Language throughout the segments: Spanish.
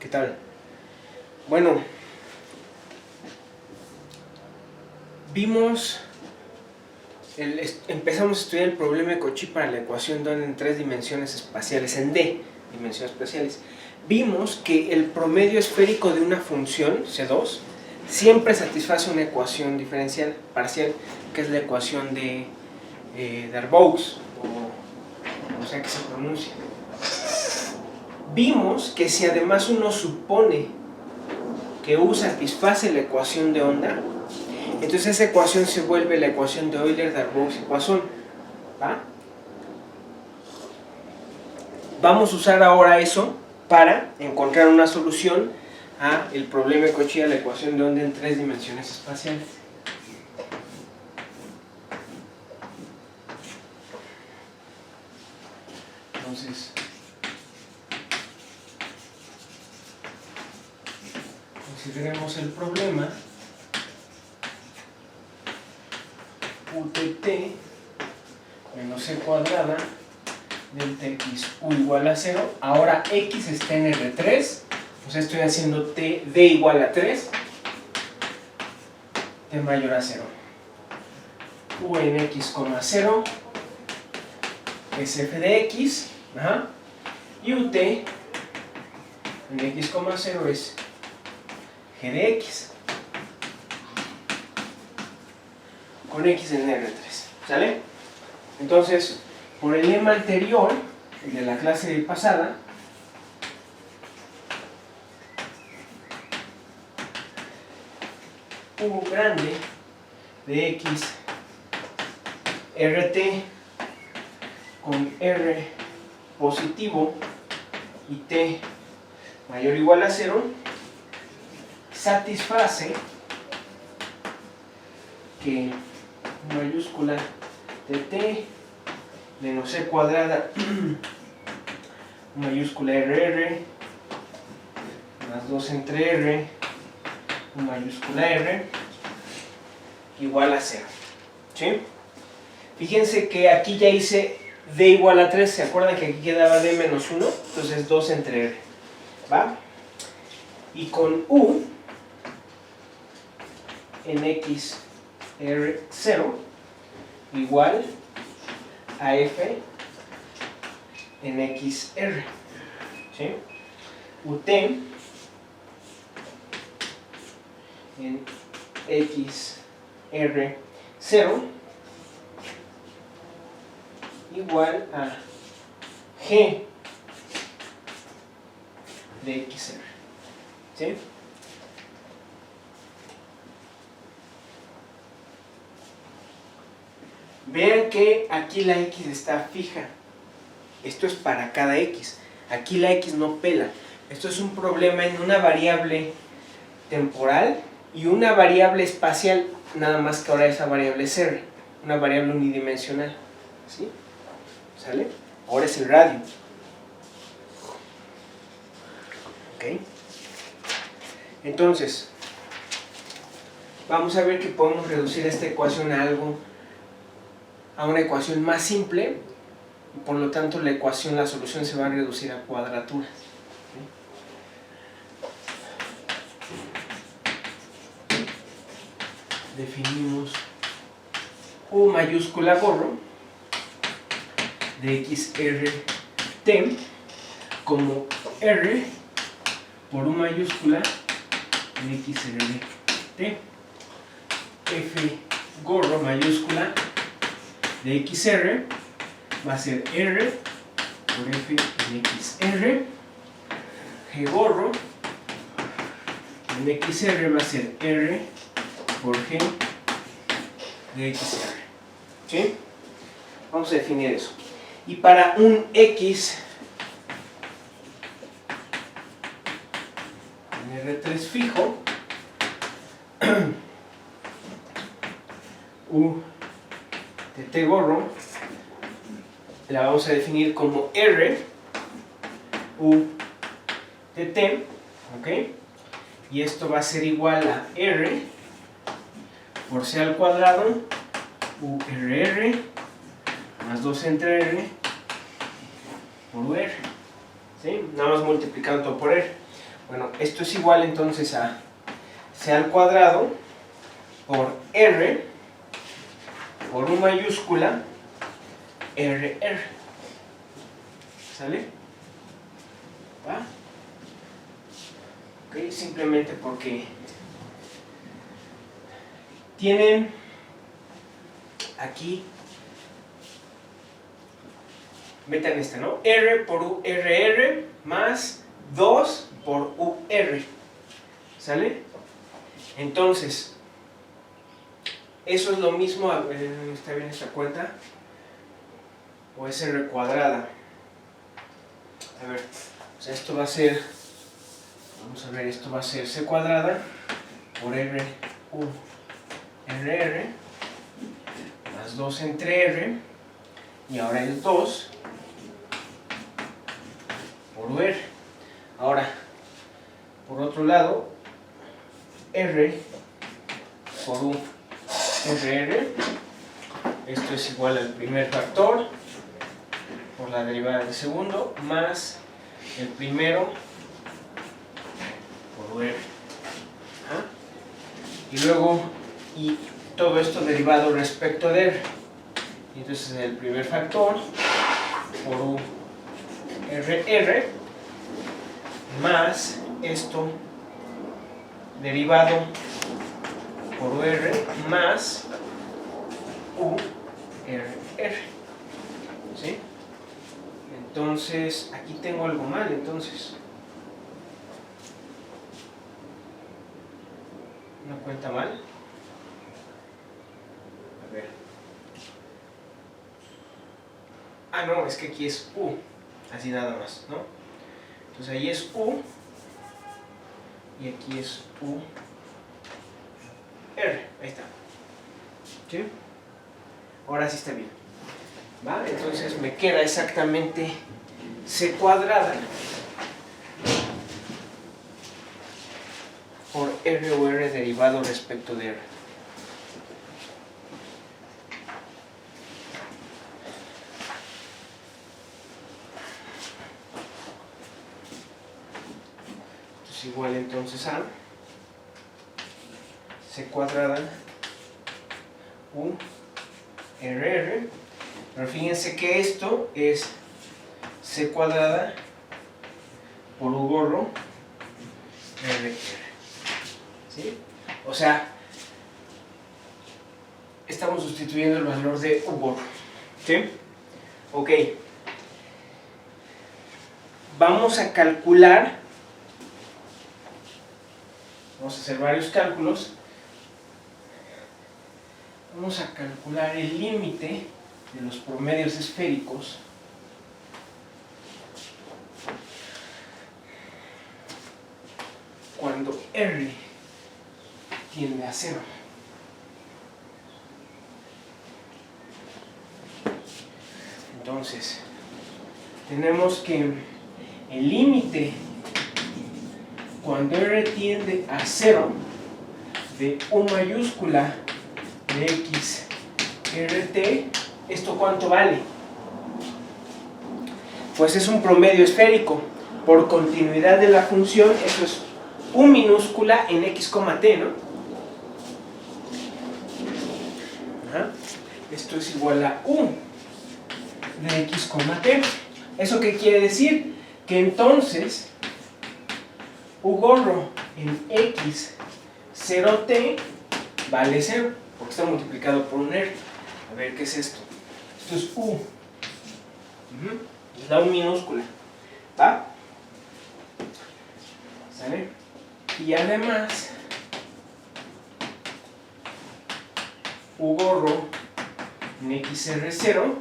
¿Qué tal? Bueno, empezamos a estudiar el problema de Cauchy para la ecuación de onda en tres dimensiones espaciales, en D dimensiones espaciales. Vimos que el promedio esférico de una función, C2, siempre satisface una ecuación diferencial parcial, que es la ecuación de Darboux, o sea que se pronuncia. Vimos que si además uno supone que U satisface la ecuación de onda, entonces esa ecuación se vuelve la ecuación de Euler, Darboux y Poisson. ¿Va? Vamos a usar ahora eso para encontrar una solución a el problema de Cauchy, a la ecuación de onda en tres dimensiones espaciales. Entonces, consideremos el problema. UTT menos C cuadrada delta x U igual a 0. Ahora x está en R3, o sea estoy haciendo t d igual a 3, t mayor a 0. U en x, 0 es f de x, y ut en x, 0 es g de x, con x en R3, ¿sale? Entonces, por el lema anterior, el de la clase pasada, U grande de x RT con R positivo y T mayor o igual a 0 satisface que mayúscula de T menos C cuadrada mayúscula RR más 2 entre R mayúscula R igual a 0. ¿Sí? Fíjense que aquí ya hice D igual a 3, ¿se acuerdan que aquí quedaba D menos 1? Entonces 2 entre R, ¿va? Y con U en X R0 igual a F en XR, ¿sí? UT en XR0 igual a G de XR, ¿sí? Vean que aquí la X está fija. Esto es para cada X. Aquí la X no pela. Esto es un problema en una variable temporal y una variable espacial, nada más que ahora esa variable es R, una variable unidimensional. ¿Sí? ¿Sale? Ahora es el radio. ¿Ok? Entonces, vamos a ver que podemos reducir esta ecuación a una ecuación más simple, y por lo tanto la solución se va a reducir a cuadraturas. Definimos U mayúscula gorro de XRT como R por U mayúscula de XRT. F gorro mayúscula de XR va a ser R por F en XR. G gorro en XR va a ser R por G de XR. ¿Sí? Vamos a definir eso. Y para un X en R3 fijo, U de T gorro la vamos a definir como R U de T, ¿ok? Y esto va a ser igual a R por C al cuadrado URR más 2 entre R por UR, ¿sí? Nada más multiplicando todo por R. Bueno, esto es igual entonces a C al cuadrado por R por U mayúscula RR. ¿Sale? ¿Va? Ok, simplemente porque tienen aquí, metan esta, ¿no? R por U RR más 2 por UR. ¿Sale? Entonces, eso es lo mismo, a ver, ¿está bien esta cuenta? O es R cuadrada. A ver, o sea, esto va a ser, vamos a ver, esto va a ser C cuadrada por R U RR más 2 entre R, y ahora es 2 por UR. Ahora, por otro lado, R por U RR, esto es igual al primer factor por la derivada del segundo más el primero por UR. ¿Ah? Y luego, y todo esto derivado respecto de R. Entonces el primer factor por U RR más esto derivado por UR más URR. ¿Sí? Entonces, aquí tengo algo mal, entonces. ¿Una cuenta mal? A ver. Ah, no, es que aquí es U. Así nada más, ¿no? Entonces ahí es U. Y aquí es U. R. Ahí está. ¿Sí? Ahora sí está bien. ¿Va? Entonces me queda exactamente C cuadrada por R o R derivado respecto de R. Esto es igual entonces a C cuadrada U RR. Pero fíjense que esto es C cuadrada por U gorro RR. ¿Sí? O sea, estamos sustituyendo el valor de U gorro. ¿Sí? Ok. Vamos a calcular, vamos a hacer varios cálculos. Vamos a calcular el límite de los promedios esféricos cuando R tiende a 0. Entonces, tenemos que el límite cuando R tiende a 0 de U mayúscula de X RT, ¿esto cuánto vale? Pues es un promedio esférico. Por continuidad de la función, eso es U minúscula en X, T, ¿no? Ajá. Esto es igual a U de X, T. ¿Eso qué quiere decir? Que entonces U gorro en X 0T vale 0, porque está multiplicado por un R. A ver, ¿qué es esto? Esto es U. Es la U minúscula. ¿Va? ¿Sale? Y además, U gorro en XR0,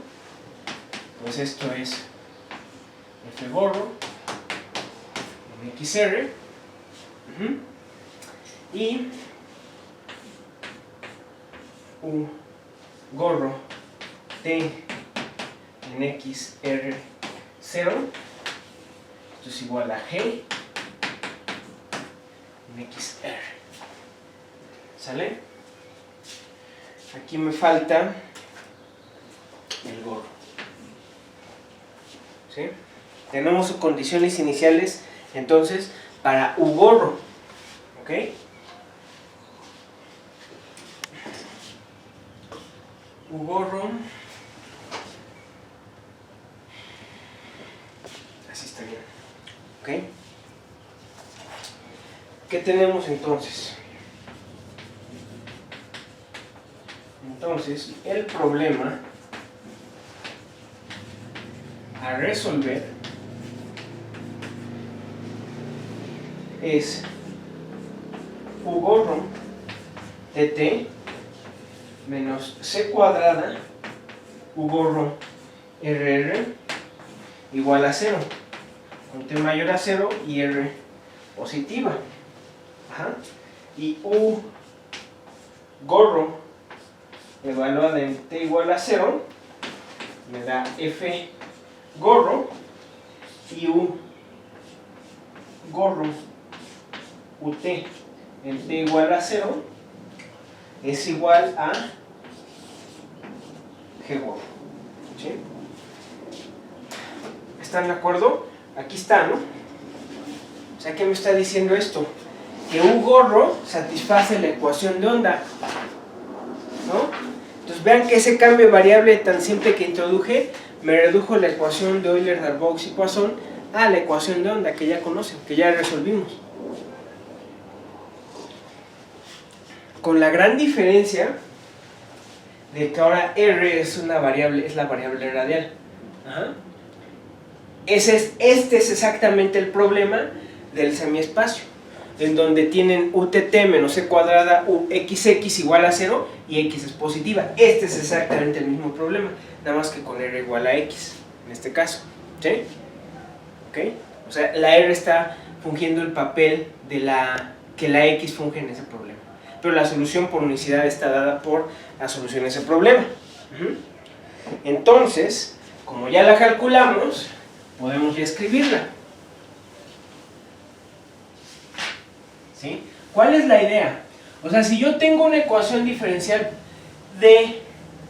pues esto es F gorro en XR. Y U gorro T en XR0, esto es igual a G en XR. ¿Sale? Aquí me falta el gorro. ¿Sí? Tenemos condiciones iniciales entonces para U gorro, ¿ok? U gorro, así está bien, ¿ok? ¿Qué tenemos entonces? Entonces, el problema a resolver es U gorro de t menos c cuadrada U gorro rr igual a 0, con t mayor a 0 y r positiva. Ajá. Y U gorro evaluada en t igual a 0 me da f gorro, y U gorro ut en t igual a 0 es igual a g gorro, ¿sí? ¿Están de acuerdo? Aquí está, ¿no? O sea, ¿qué me está diciendo esto? Que U gorro satisface la ecuación de onda, ¿no? Entonces vean que ese cambio de variable tan simple que introduje me redujo la ecuación de Euler, Darboux y Poisson a la ecuación de onda que ya conocen, que ya resolvimos. Con la gran diferencia de que ahora R es una variable, es la variable radial. Ajá. Este es exactamente el problema del semiespacio, en donde tienen UTT menos C cuadrada XX igual a 0 y X es positiva. Este es exactamente el mismo problema, nada más que con R igual a X, en este caso, ¿sí? ¿Ok? O sea, la R está fungiendo el papel de que la X funge en ese problema, pero la solución por unicidad está dada por la solución a ese problema. Entonces, como ya la calculamos, podemos ya escribirla. ¿Sí? ¿Cuál es la idea? O sea, si yo tengo una ecuación diferencial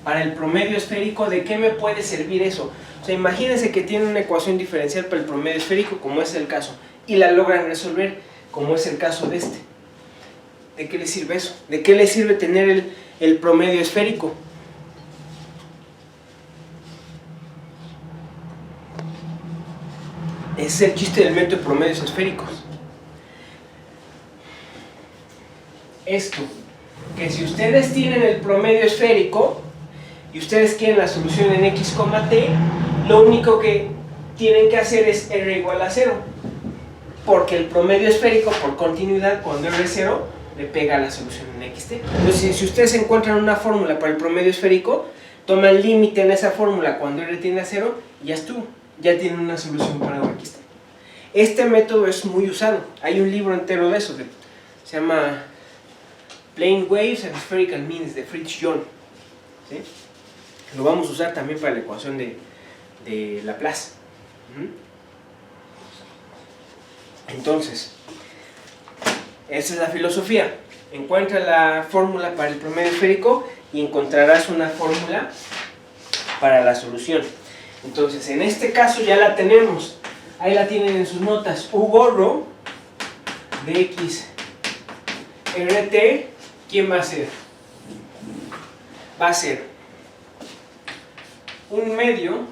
para el promedio esférico, ¿de qué me puede servir eso? O sea, imagínense que tienen una ecuación diferencial para el promedio esférico, como es el caso, y la logran resolver, como es el caso de este. ¿De qué les sirve eso? ¿De qué les sirve tener el promedio esférico? Ese es el chiste del método de promedios esféricos. Esto, que si ustedes tienen el promedio esférico y ustedes quieren la solución en x, t, lo único que tienen que hacer es r igual a 0, porque el promedio esférico, por continuidad, cuando r es 0, le pega a la solución en xt. Entonces, si ustedes encuentran una fórmula para el promedio esférico, toman límite en esa fórmula cuando r tiende a 0 y ya estuvo, ya tienen una solución para xt. Este método es muy usado, hay un libro entero de eso, se llama Plane Waves and Spherical Means, de Fritz John, ¿sí? Lo vamos a usar también para la ecuación de Laplace. Entonces, esa es la filosofía. Encuentra la fórmula para el promedio esférico y encontrarás una fórmula para la solución. Entonces, en este caso ya la tenemos. Ahí la tienen en sus notas. U gorro de x rt, ¿quién va a ser? Va a ser un medio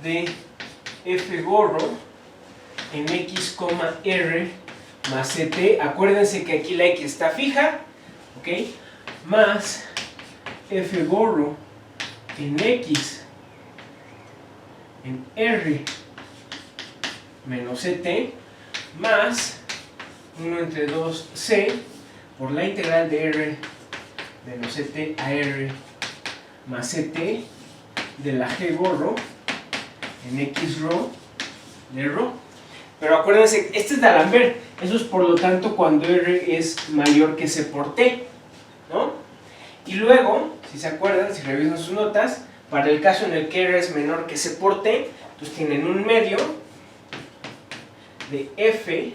de f gorro en x, r más ct. Acuérdense que aquí la x está fija, ¿ok? Más f gorro en x en r menos ct más 1 entre 2c por la integral de r menos ct a r más ct de la g gorro en x rho de rho. Pero acuérdense, este es de D'Alembert, eso es por lo tanto cuando r es mayor que c por t, ¿no? Y luego, si se acuerdan, si revisan sus notas, para el caso en el que r es menor que c por t, entonces tienen un medio de f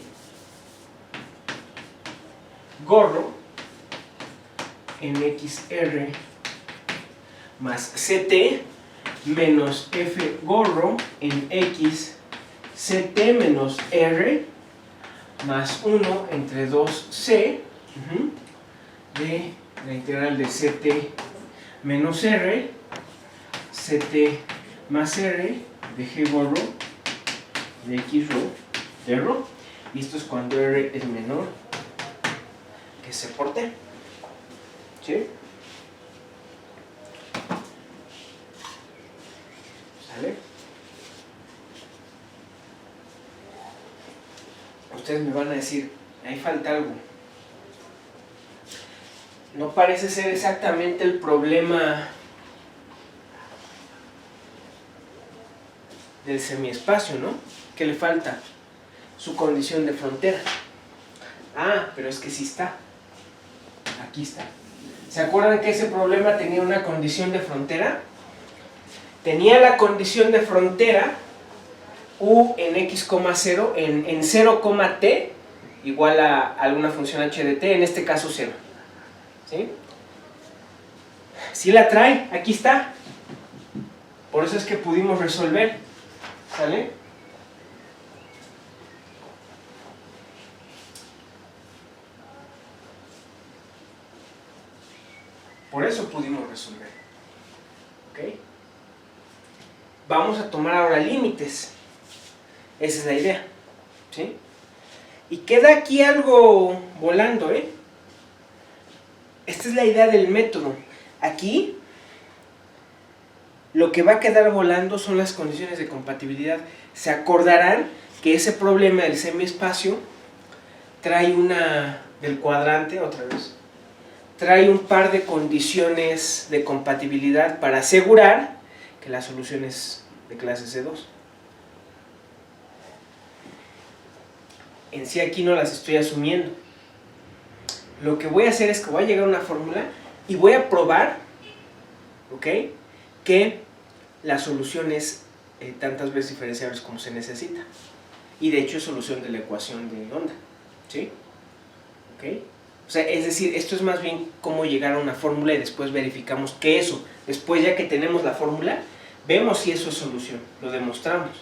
gorro en xr más ct menos f gorro en x ct menos r más 1 entre 2c de la integral de ct menos r, ct más r de g rho de x rho de rho, y esto es cuando r es menor que c por t. ¿Sí? ¿Sale? Ustedes me van a decir, ahí falta algo. No parece ser exactamente el problema del semiespacio, ¿no? ¿Qué le falta? Su condición de frontera. Ah, pero es que sí está. Aquí está. ¿Se acuerdan que ese problema tenía una condición de frontera? Tenía la condición de frontera u en x,0 en 0, t igual a alguna función h de t, en este caso 0. ¿Sí? Sí la trae, aquí está. Por eso es que pudimos resolver. ¿Sale? Por eso pudimos resolver. ¿Ok? Vamos a tomar ahora límites. Esa es la idea. ¿Sí? Y queda aquí algo volando, ¿eh? Esta es la idea del método. Aquí lo que va a quedar volando son las condiciones de compatibilidad. Se acordarán que ese problema del semiespacio trae una, del cuadrante, otra vez, trae un par de condiciones de compatibilidad para asegurar que la solución es de clase C2. En sí aquí no las estoy asumiendo. Lo que voy a hacer es que voy a llegar a una fórmula y voy a probar, ¿ok?, que la solución es tantas veces diferenciables como se necesita. Y de hecho es solución de la ecuación de onda. ¿Sí? ¿Ok? O sea, es decir, esto es más bien cómo llegar a una fórmula y después verificamos que eso, después ya que tenemos la fórmula, vemos si eso es solución, lo demostramos.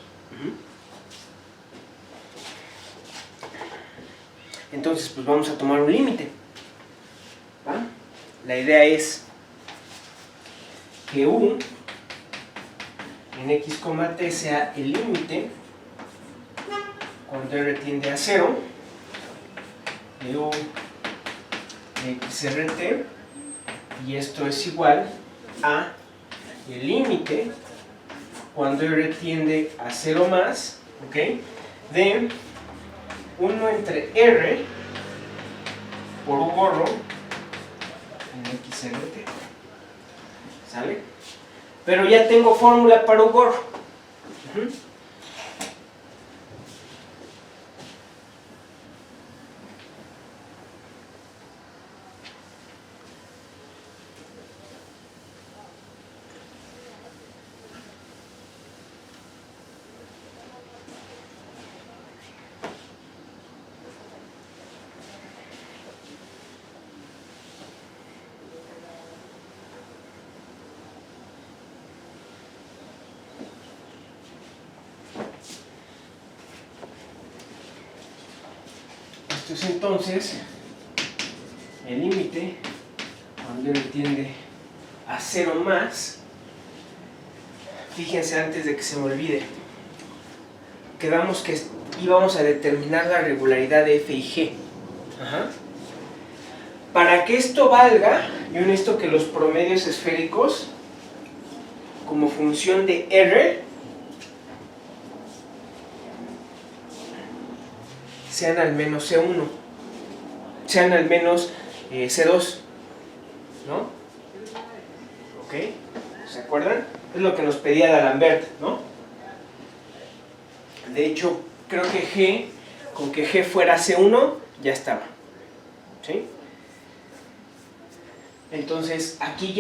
Entonces, pues vamos a tomar un límite. ¿Va? La idea es que u en x, t sea el límite cuando r tiende a 0 de u de xrt, y esto es igual a el límite cuando r tiende a 0 más, ¿ok?, de 1 entre r por u gorro en xrt. ¿Sale? Pero ya tengo fórmula para u gorro. Esto es entonces el límite cuando r tiende a 0 más. Fíjense, antes de que se me olvide, quedamos que íbamos a determinar la regularidad de f y g. Para que esto valga, yo necesito que los promedios esféricos como función de r sean al menos C1, sean al menos C2, ¿no? ¿Ok? ¿Se acuerdan? Es lo que nos pedía D'Alembert, ¿no? De hecho, creo que G, con que G fuera C1, ya estaba. ¿Sí? Entonces, aquí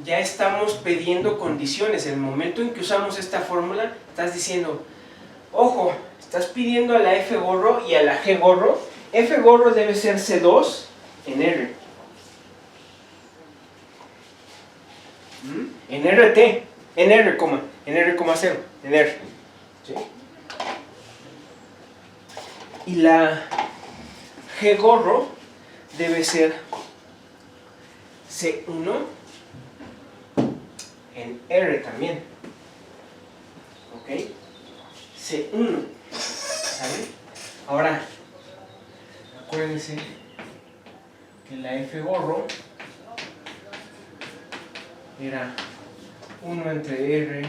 ya estamos pidiendo condiciones. En el momento en que usamos esta fórmula, estás diciendo, ojo, estás pidiendo a la F gorro y a la G gorro. F gorro debe ser C2 en R. En RT, en R, en R,0, en R. ¿Sí? Y la G gorro debe ser C1 en R también. ¿Ok? C1. ¿Sale? Ahora, acuérdense que la F gorro era 1 entre R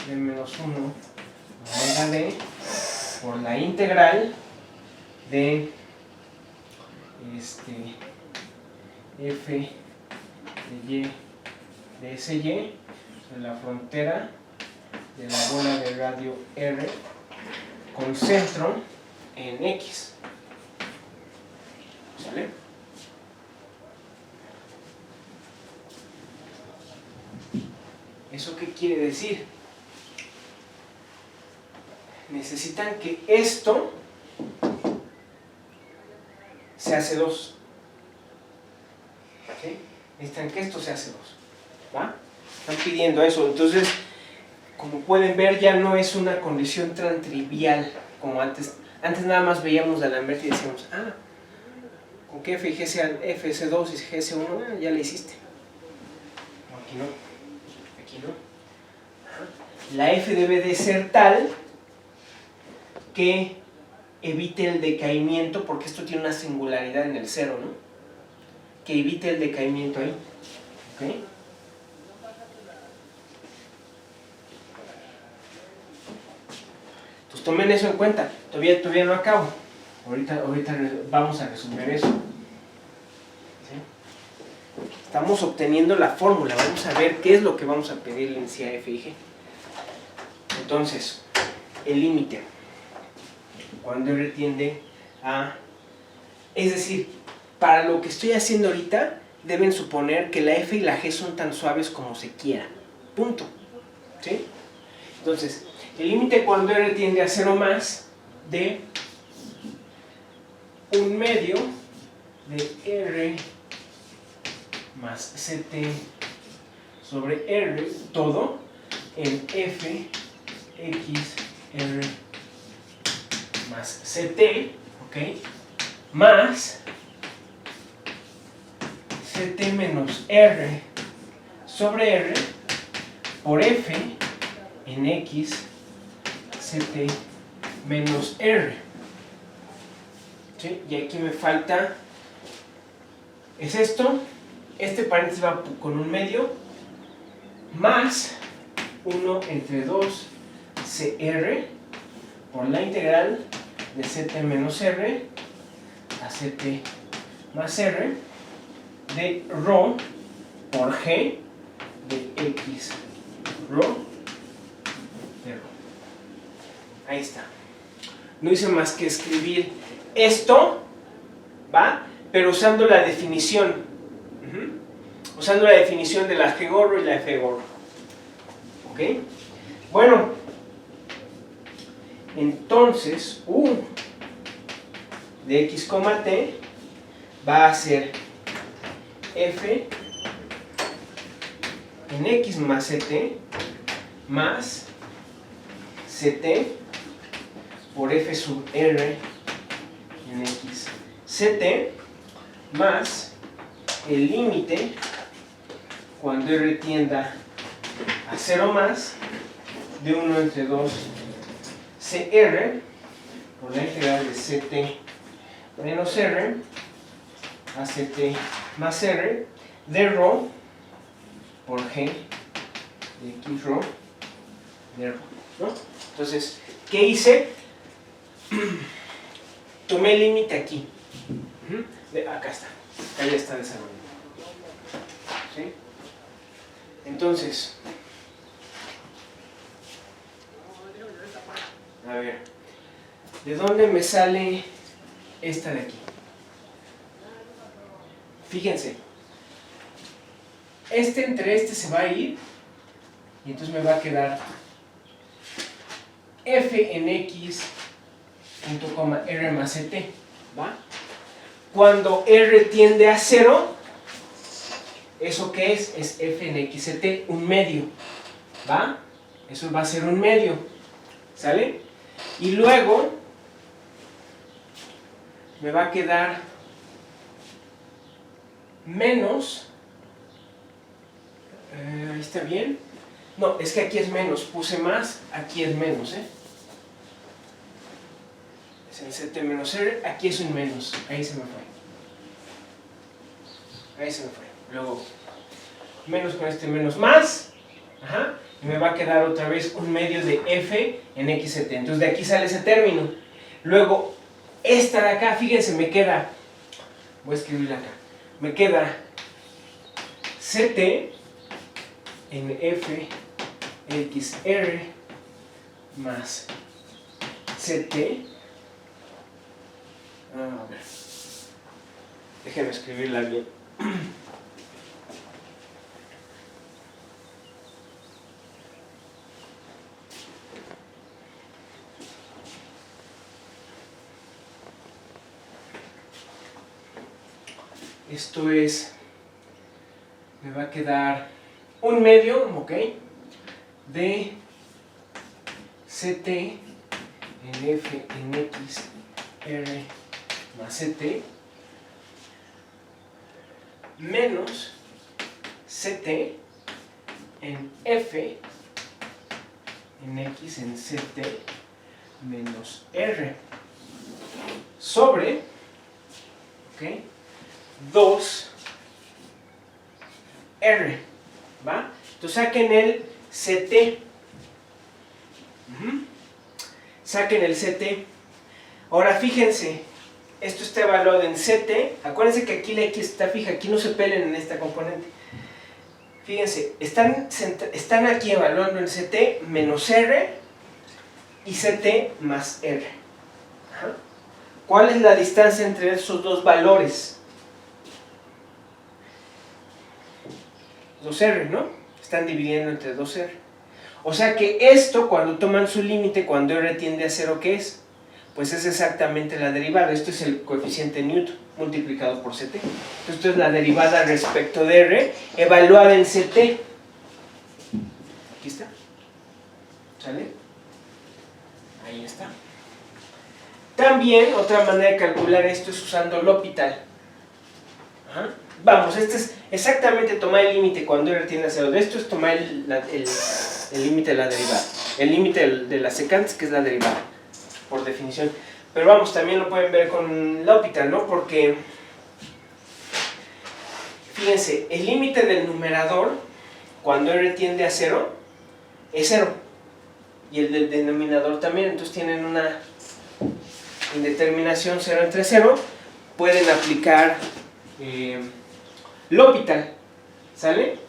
de menos 1 omega D por la integral de F de Y de SY sobre la frontera de la bola de radio R con centro en X. ¿Sale? ¿Eso qué quiere decir? Necesitan que esto se hace 2. ¿Sí? Necesitan que esto se hace 2. ¿Va? Están pidiendo eso. Entonces, como pueden ver, ya no es una condición tan trivial como antes. Antes nada más veíamos la Lamberti y decíamos, con que F y G sean F2 y GS1, ya la hiciste. No, aquí no. Aquí no. La F debe de ser tal que evite el decaimiento, porque esto tiene una singularidad en el cero, ¿no? Que evite el decaimiento ahí. ¿Ok? Entonces tomen eso en cuenta. Todavía no acabo. Ahorita vamos a resolver eso. ¿Sí? Estamos obteniendo la fórmula. Vamos a ver qué es lo que vamos a pedir en C a F y G. Entonces, el límite. Cuando R tiende a... Es decir, para lo que estoy haciendo ahorita, deben suponer que la F y la G son tan suaves como se quiera. Punto. ¿Sí? Entonces, el límite cuando R tiende a 0 más de 1 medio de R más CT sobre R, todo en F, X, R más CT, ¿ok? Más CT menos R sobre R por F en X, CT menos R. ¿Sí? Y aquí me falta, es esto, este paréntesis va con 1 medio, más 1 entre 2 CR por la integral de CT menos R a CT más R de ρ por G de X ρ de ρ. Ahí está. No hice más que escribir esto, ¿va? Pero usando la definición. Usando la definición de la G gorro y la F gorro. ¿Ok? Bueno, entonces U de X, T va a ser F en X más CT más CT por F sub R en X CT más el límite cuando R tienda a 0 más de 1 entre 2 CR por la integral de CT menos R a CT más R de ρ por G de X ρ de ρ, ¿no? Entonces, ¿qué hice? Tomé el límite aquí. Acá está. Ahí está desarrollado. ¿Sí? Entonces, a ver, ¿de dónde me sale esta de aquí? Fíjense, entre este se va a ir y entonces me va a quedar F en X punto coma R más CT, ¿va? Cuando R tiende a 0, ¿eso qué es? Es F en X CT, un medio, ¿va? Eso va a ser un medio, ¿sale? Y luego me va a quedar menos, ahí está bien, no, es que aquí es menos, puse más, aquí es menos, es el CT menos R, aquí es un menos, ahí se me fue, luego menos con este menos más, ajá, y me va a quedar otra vez un medio de F en XT, entonces de aquí sale ese término, luego esta de acá, fíjense, me queda, voy a escribirla acá, me queda CT en F XR más CT, a ver, déjenme escribirla bien. Esto es, me va a quedar un medio, ok, de CT en F en X R más CT menos CT en F en X en CT menos R sobre, ok, 2R, ¿va? Entonces saquen el CT. Saquen el CT. Ahora fíjense, esto está evaluado en CT. Acuérdense que aquí la X está fija, aquí no se peleen en esta componente. Fíjense, están aquí evaluando en CT menos R y CT más R. Ajá. ¿Cuál es la distancia entre esos dos valores? 2R, ¿no? Están dividiendo entre 2R. O sea que esto, cuando toman su límite, cuando R tiende a 0, ¿qué es? Pues es exactamente la derivada. Esto es el coeficiente Newton multiplicado por CT. Entonces, esto es la derivada respecto de R evaluada en CT. Aquí está. ¿Sale? Ahí está. También, otra manera de calcular esto es usando L'Hopital. Ajá. Vamos, este es exactamente tomar el límite cuando R tiende a 0. De esto es tomar el límite de la derivada. El límite de la secante, que es la derivada, por definición. Pero vamos, también lo pueden ver con L'Hopital, ¿no? Porque, fíjense, el límite del numerador, cuando R tiende a 0, es 0. Y el del denominador también. Entonces tienen una indeterminación 0 entre 0. Pueden aplicar L'Hopital, ¿sale?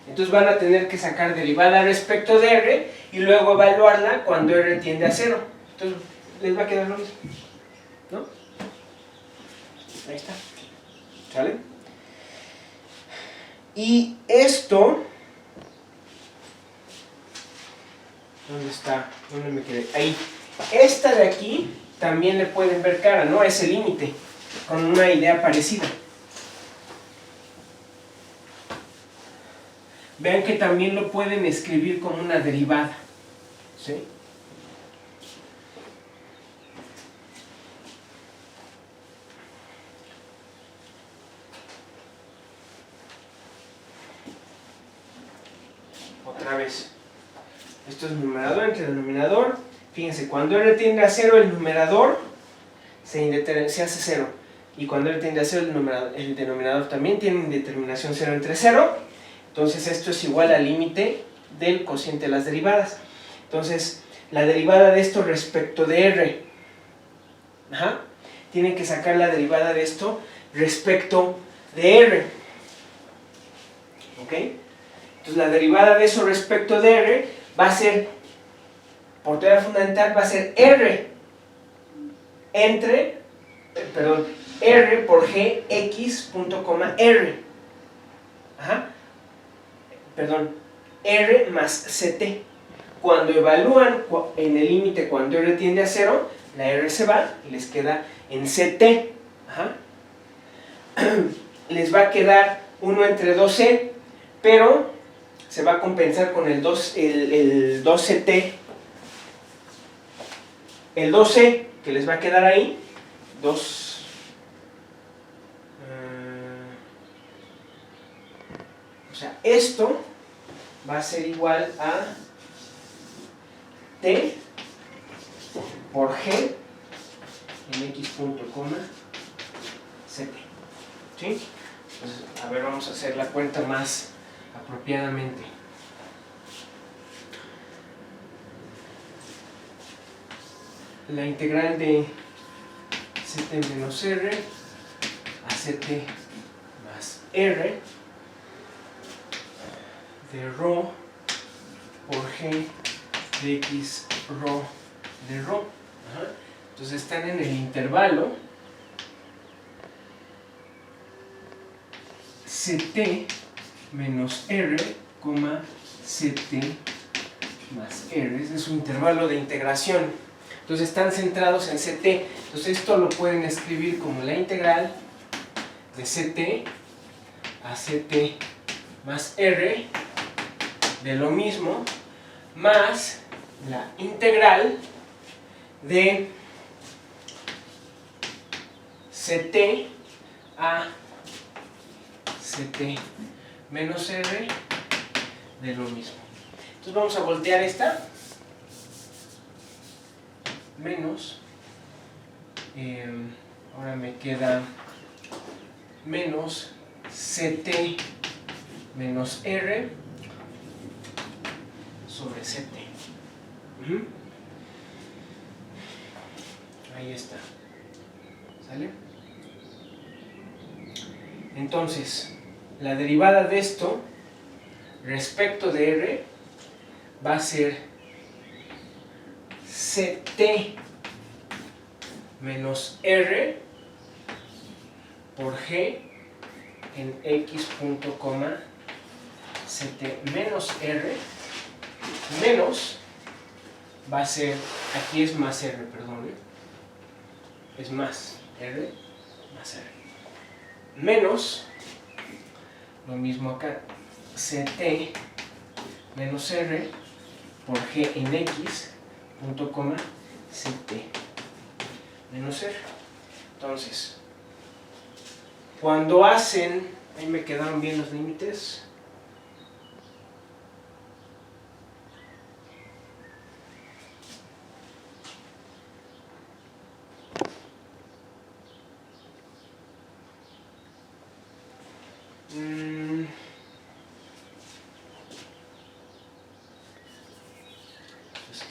Entonces van a tener que sacar derivada respecto de R y luego evaluarla cuando R tiende a 0. Entonces les va a quedar lo mismo, ¿no? Ahí está, ¿sale? Y esto, ¿dónde está? ¿Dónde me quedé? Ahí. Esta de aquí también le pueden ver cara, ¿no? A ese límite, con una idea parecida. Vean que también lo pueden escribir como una derivada, ¿sí? Otra vez. Esto es numerador entre denominador. Fíjense, cuando R tiende a 0, el numerador se hace 0. Y cuando R tiende a 0, el denominador también tiene indeterminación 0 entre 0. Entonces esto es igual al límite del cociente de las derivadas. Entonces, la derivada de esto respecto de R. Ajá. Tienen que sacar la derivada de esto respecto de R. ¿Ok? Entonces la derivada de eso respecto de R va a ser, por teoría fundamental, va a ser R entre, R por G, X, punto, coma, R. Ajá. R más CT. Cuando evalúan en el límite cuando R tiende a 0, la R se va y les queda en CT. Ajá. Les va a quedar 1 entre 2C, pero se va a compensar con el 2CT. El 2C que les va a quedar ahí, 2 esto va a ser igual a t por g en x punto, coma, ct. ¿Sí? Entonces, a ver, vamos a hacer la cuenta más apropiadamente. La integral de ct menos r a ct más r de ρ por g de x ρ de ρ. Ajá. Entonces están en el intervalo ct menos r, ct más r. Ese es su intervalo de integración. Entonces están centrados en ct. Entonces esto lo pueden escribir como la integral de ct a ct más r de lo mismo, más la integral de ct a ct menos r de lo mismo. Entonces vamos a voltear esta menos, ahora me queda menos ct menos r sobre ct. Ahí está. ¿Sale? Entonces, la derivada de esto respecto de r va a ser ct menos r por g en x punto, coma, ct menos r menos, va a ser, aquí es más r, perdón, es más r más r, menos, lo mismo acá, ct menos r por g en x punto, coma, ct menos r. Entonces, cuando hacen, ahí me quedaron bien los límites.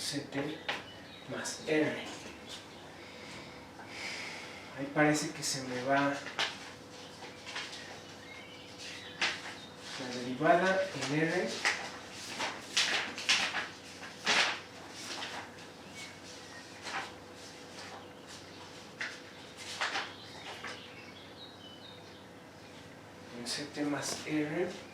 Ct más r. Ahí parece que se me va la derivada en r. En ct más r